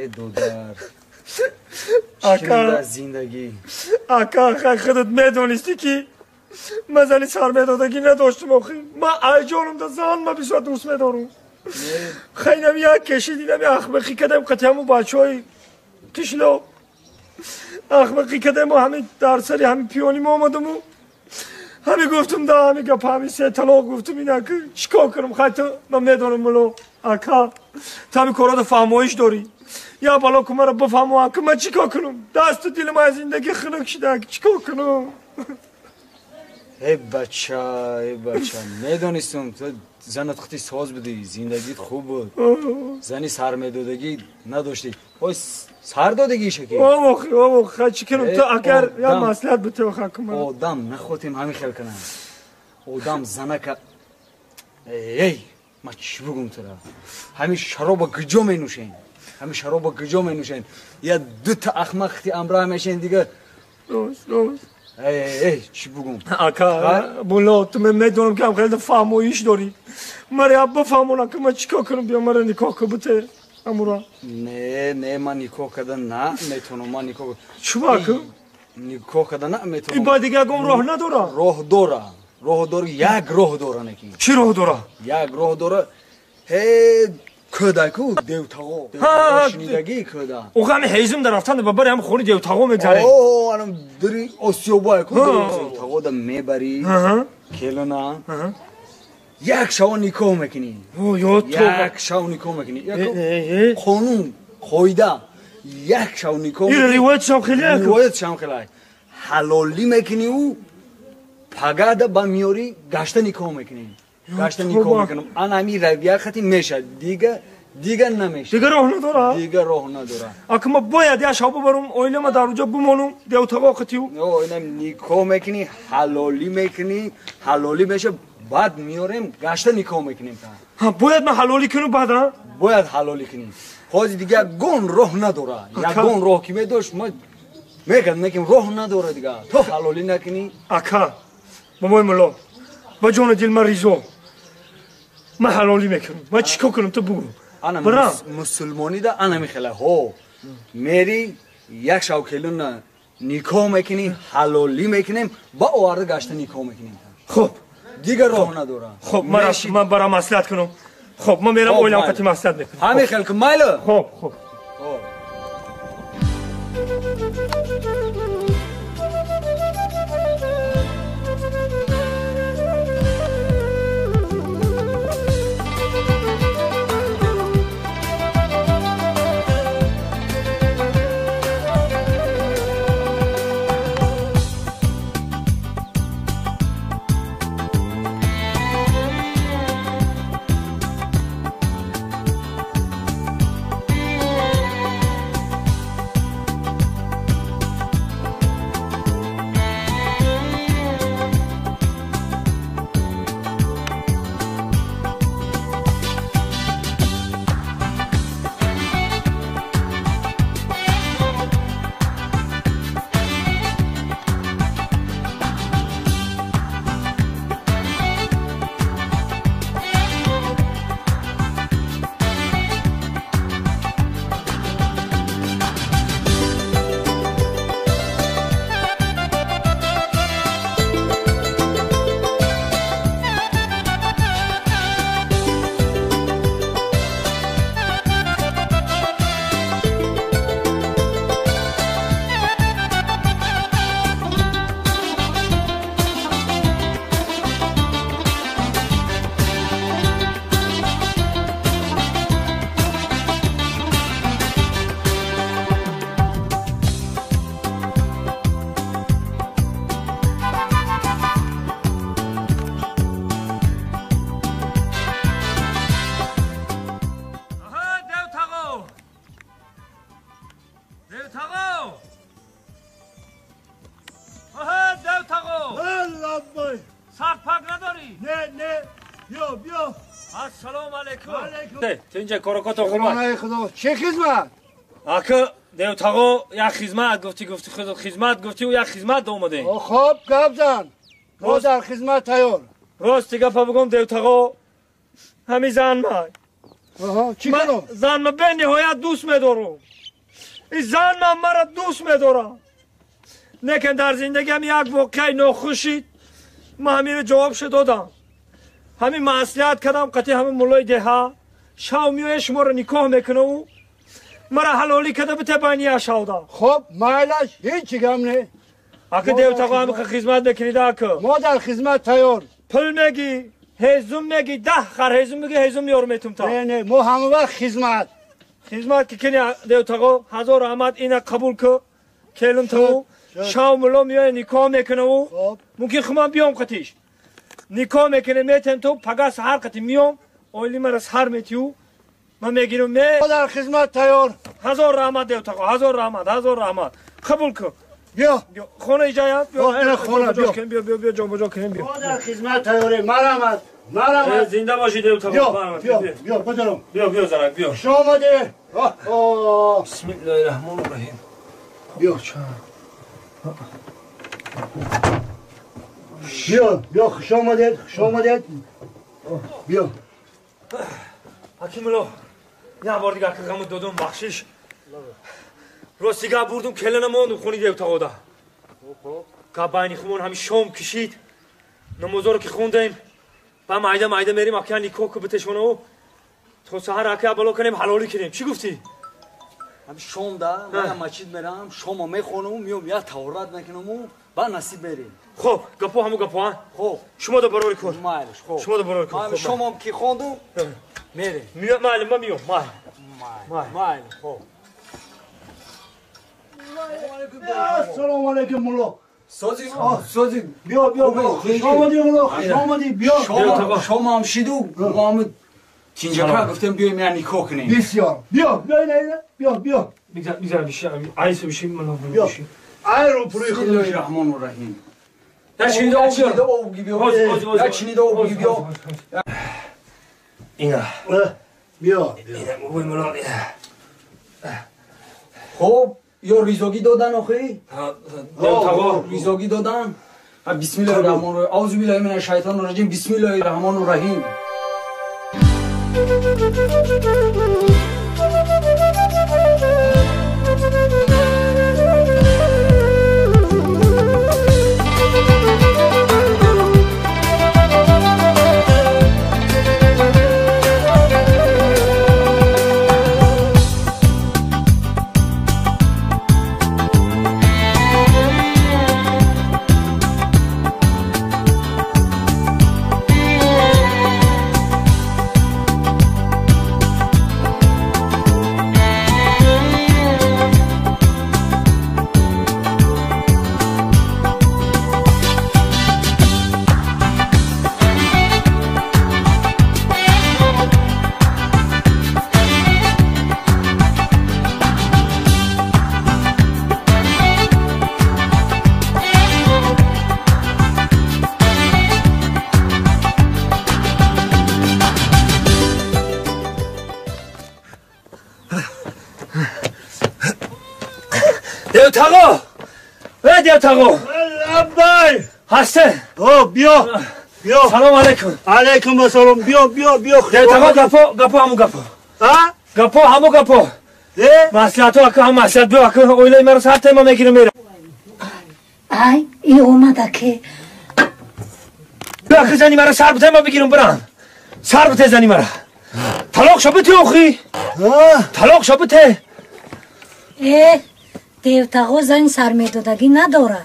دودر آقا زندگی آقا خودت میدونستی که مثلا سرمایه‌داری نداشتم آخه من ایجانم دا زن ما بسیار دوست میدارم خیلی یک کشیدیم اخمقی کردم قطعه بچهای قشلو اخمقی کردم و همین در سری همین پیانی ما آمدم و همین گفتم دا همین گپ همین سه طلاق گفتم اینا که چیکار کنم خیلی من میدونم ملو آقا تو همین کارا فهمایش داری یا بالا که مرا بفهمم که من چیکار کنم دست و دل ما از زندگی خنک شده چیکار کنم ای بچه میدونستم تو زنت خیلی ساز بودی زندگیت خوب بود زنی سرمایه‌داری نداشتی وای سردادگی شکی آخه چی کنم تو اگر یا مصلحت به تو خاکم آدم نخوتیم همین خیل کنم آدم زنه که ای ما چی بگم تو را همین شراب گجا می نوشین همین شراب گجا می نوشین یا دو تا اخمق خیلی امراه میشین دیگه روز ای چی بگم آقا بولا تو میدونم که هم خیلی فهمایش داری مرا بفهمونم که من چیکار کنم بیا مرا نکاح کنم امورا نه من نکاح کردن نه میتونم من نکاح چی باکم نکاح کردن نه میتونم این با دیگه گم راه نداره راه داره یک راه داره نکی چی راه داره یک راه داره هی کداکو دیوتاقو شنیدگی کدا او همه حیزم در رفتن ببری هم خونی دیوتاقو میگذاره اوه الان دری آسیوبای کو دیوتاقو دا میبری کلونا یک شو نکاح میکنی یک شو نکاح میکنی قانون قاعده یک شو نکاح این روایت شام خیلی حلالی میکنی و پگاده با میاری گشت نکاح میکنی گشت نکاح میکنم آن همی رویه خطی میشه دیگه نمیشه دیگه راه نداره اگه ما باید یا شب برم اویله ما در اونجا بمانم دیوتاقو خطیو اینم نکاح میکنی حلالی میشه بعد میاریم گشت نکاح میکنیم باید من حلالی کنم بعد باید حلالی کنیم خواهی دیگه گون راه نداره یک گون راه که میداشت ما میکنیم راه نداره دیگه تو حلالی نکنی اکا بابای ملا با جان دل من ریزو من حلالی میکنم من چیکار کنم تو بگو انا مسلمانی ده انا میخله ها میری یک شو کلون نکاح میکنی حلالی میکنیم با آورده گشت نکاح میکنیم خب دیگه راه نداره خب من برام مصلحت کنم خب من میرم اویلم خطی مصلحت میکنم همین خیلی که مایله خب بیا السلام علیکم تو اینجا کارکات آقا خدا چه خدمت آکه دیوتاقو یک خدمت گفتی خدمت گفتی و یک خدمت اومده. خب گپ زن. ما در خدمت تیار. راستی گپ بگم دیوتاقو همین زن من. چی کنم؟ زن من به نهایت دوست می‌دارم. این زن من مرا دوست می‌دارم. لیکن در زندگیم یک واقعی ناخوشی من همین جواب شد دادم. همین معصیت کردم قطعی همین مولای ده شاو میوه شما رو نکاح میکنه و مرا حلالی کده بته بینی شاوده. خب مایلش هیچی گم نه. اگه دیوتاقو همین خدمت میکنید اکه ما در خدمت تیار. پل میگی هزوم میگی 10 خر هزوم میگی هزوم میار میتونم تا. نه ما همه وقت خدمت که کنی دیوتاقو 1000 رحمت اینه قبول که کلم تو شاو مولو میوه نکاح میکنه و ممکن خمان بیام قطعیش نکاح میکنه میتن تو پگاس هر قطعی میام اولی مرا سر میتیو من میگیرم ما در خدمت تیار. 1000 رحمت دیوتاقو 1000 رحمت قبول کن. بیا خونه ایجایت بیا این خونه بیا جا بجا کنیم بیا. ما در خدمت تیاره مرحمت زنده باشی دیوتاقو. بیا بدرم. بیا زرک بیا. خوش آمده. بسم الله الرحمن الرحیم. بیا خوش آمدید. بیا حکیمالله یه بار دیگه که غم دادم بخشش راستی که بردم کلن ماندم خونی دیوتاقو ده که بینی خمون همین شام کشید نمازا رو که خوندیم با مایده میریم اکیان نیکو که بتشونه و تو سهر اکیان بالا کنیم حلالی کنیم. چی گفتی؟ همین شام ده من مسجد میرم شام میخونم میام یا تورات میکنم و با نصیب بریم. خب گپو همو گپو ها. خب شما دو برای کن. مایلش خب. شما دو برای کن. من شامم که خوندم میریم. مایل من میام مایل خب. سلام علیکم مولا. سازی بیا خوش آمدی مولا. خوش آمدی بیا. شما هم شیدو محمد تینجا گفتم بیایم یعنی نکاح کنیم. بسیار بیا بگذار بشیم عیسی بشیم منو بشیم. ای رو پروی بسم الله الرحمن الرحیم. یا چینی دو بیا. اینه بیا بوی مولا. خب یا ریزاگی دادن آخی؟ دیوتاقو ریزاگی دادن. بسم الله الرحمن الرحیم. اعوذ بالله من الشیطان الرجیم. بسم الله الرحمن الرحیم. دیوتاقو عبای هسته بیا سلام علیکم. علیکم السلام. بیا دیوتاقو گپو همو گپو گپو همو گپو مسئلتو اکه هم مسئلت بیو اکه اویلای مرا سر تیما میگیره میره. ای این اومده که بیو اکه زنی مرا سر بتیما بگیرم برم سر بته زنی مرا طلاق شو بته اخی طلاق شو بته. دیوتاقو زن سرمیدادگی نداره.